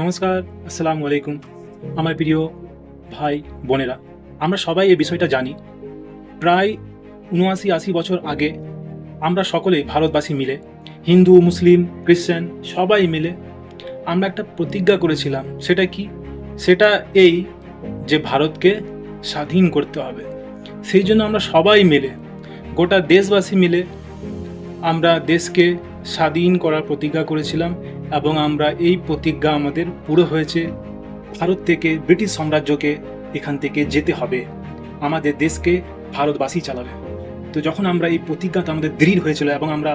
নমস্কার, আসসালামু আলাইকুম। আমার প্রিয় ভাই বোনেরা, আমরা সবাই এই বিষয়টা জানি। প্রায় ৭৯-৮০ বছর আগে আমরা সকলেই ভারতবাসী মিলে, হিন্দু, মুসলিম, খ্রিশ্চান সবাই মিলে আমরা একটা প্রতিজ্ঞা করেছিলাম। সেটা কি? সেটা এই যে ভারতকে স্বাধীন করতে হবে। সেই জন্য আমরা সবাই মিলে, গোটা দেশবাসী মিলে আমরা দেশকে স্বাধীন করার প্রতিজ্ঞা করেছিলাম এবং আমরা এই প্রতিজ্ঞা আমাদের পুরো হয়েছে। ভারত থেকে ব্রিটিশ সাম্রাজ্যকে এখান থেকে যেতে হবে, আমাদের দেশকে ভারতবাসী চালাবে। তো যখন আমরা এই প্রতিজ্ঞাটা আমাদের দৃঢ় হয়েছিল এবং আমরা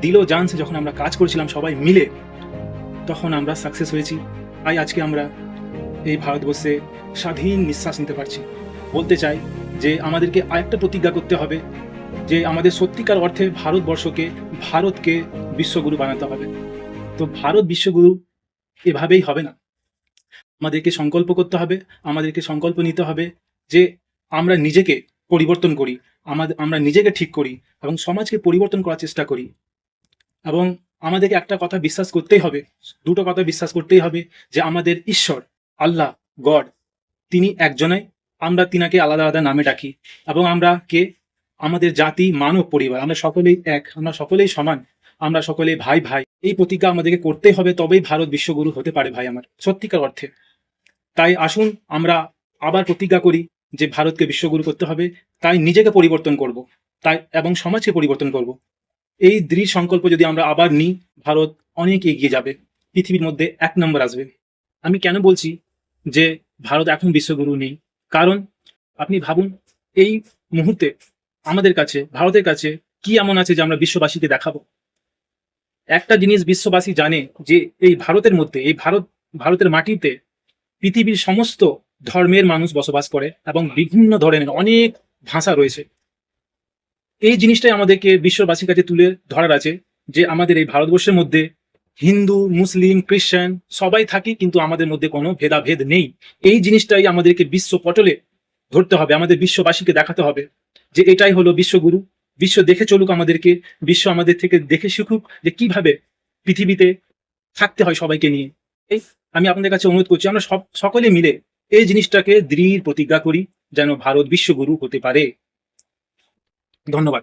দিল জানছে যখন আমরা কাজ করেছিলাম সবাই মিলে, তখন আমরা সাকসেস হয়েছি। তাই আজকে আমরা এই ভারতবর্ষে স্বাধীন নিঃশ্বাস নিতে পারছি। বলতে চাই যে আমাদেরকে আরেকটা প্রতিজ্ঞা করতে হবে যে আমাদের সত্যিকার অর্থে ভারতকে বিশ্বগুরু বানাতে হবে। তো ভারত বিশ্বগুরু এভাবেই হবে না। আমাদেরকে সংকল্প করতে হবে, আমাদেরকে সংকল্প নিতে হবে যে আমরা নিজেকে পরিবর্তন করি, আমরা নিজেকে ঠিক করি এবং সমাজকে পরিবর্তন করার চেষ্টা করি। এবং আমাদেরকে একটা কথা বিশ্বাস করতেই হবে, দুটো কথা বিশ্বাস করতেই হবে যে আমাদের ঈশ্বর, আল্লাহ, গড, তিনি একজনাই। আমরা তিনাকে আলাদা আলাদা নামে ডাকি এবং আমরা কে? আমাদের জাতি মানব পরিবার, আমরা সকলেই এক, আমরা সকলেই সমান, আমরা সকলেই ভাই ভাই। এই প্রতিজ্ঞা আমাদেরকে করতেই হবে, তবেই ভারত বিশ্বগুরু হতে পারে ভাই আমার, সত্যিকার অর্থে। তাই আসুন আমরা আবার প্রতিজ্ঞা করি যে ভারতকে বিশ্বগুরু করতে হবে। তাই নিজেকে পরিবর্তন করব, তাই এবং সমাজকে পরিবর্তন করব। এই দৃঢ় সংকল্প যদি আমরা আবার নিই, ভারত অনেক এগিয়ে যাবে, পৃথিবীর মধ্যে ১ নম্বর আসবে। আমি কেন বলছি যে ভারত এখন বিশ্বগুরু নেই? কারণ আপনি ভাবুন, এই মুহূর্তে আমাদের কাছে, ভারতের কাছে কি এমন আছে যে আমরা বিশ্ববাসীকে দেখাবো? একটা জিনিস বিশ্ববাসী জানে যে এই ভারতের মধ্যে, ভারতের মাটিতে পৃথিবীর সমস্ত ধর্মের মানুষ বসবাস করে এবং বিভিন্ন ধরনের অনেক ভাষা রয়েছে। এই জিনিসটাই আমাদেরকে বিশ্ববাসীর কাছে তুলে ধরার আছে যে আমাদের এই ভারতবর্ষের মধ্যে হিন্দু, মুসলিম, খ্রিস্টান সবাই থাকি, কিন্তু আমাদের মধ্যে কোনো ভেদাভেদ নেই। এই জিনিসটাই আমাদেরকে বিশ্ব পটলে ধরতে হবে, আমাদের বিশ্ববাসীকে দেখাতে হবে যে এটাই হলো বিশ্বগুরু। বিশ্ব দেখে চলুক আমাদেরকে, বিশ্ব আমাদের থেকে দেখে শিখুক যে কিভাবে পৃথিবীতে থাকতে হয় সবাইকে নিয়ে। এই আমি আপনাদের কাছে অনুরোধ করছি, আমরা সকলে মিলে এই জিনিসটাকে দৃঢ় প্রতিজ্ঞা করি যেন ভারত বিশ্বগুরু হতে পারে। ধন্যবাদ।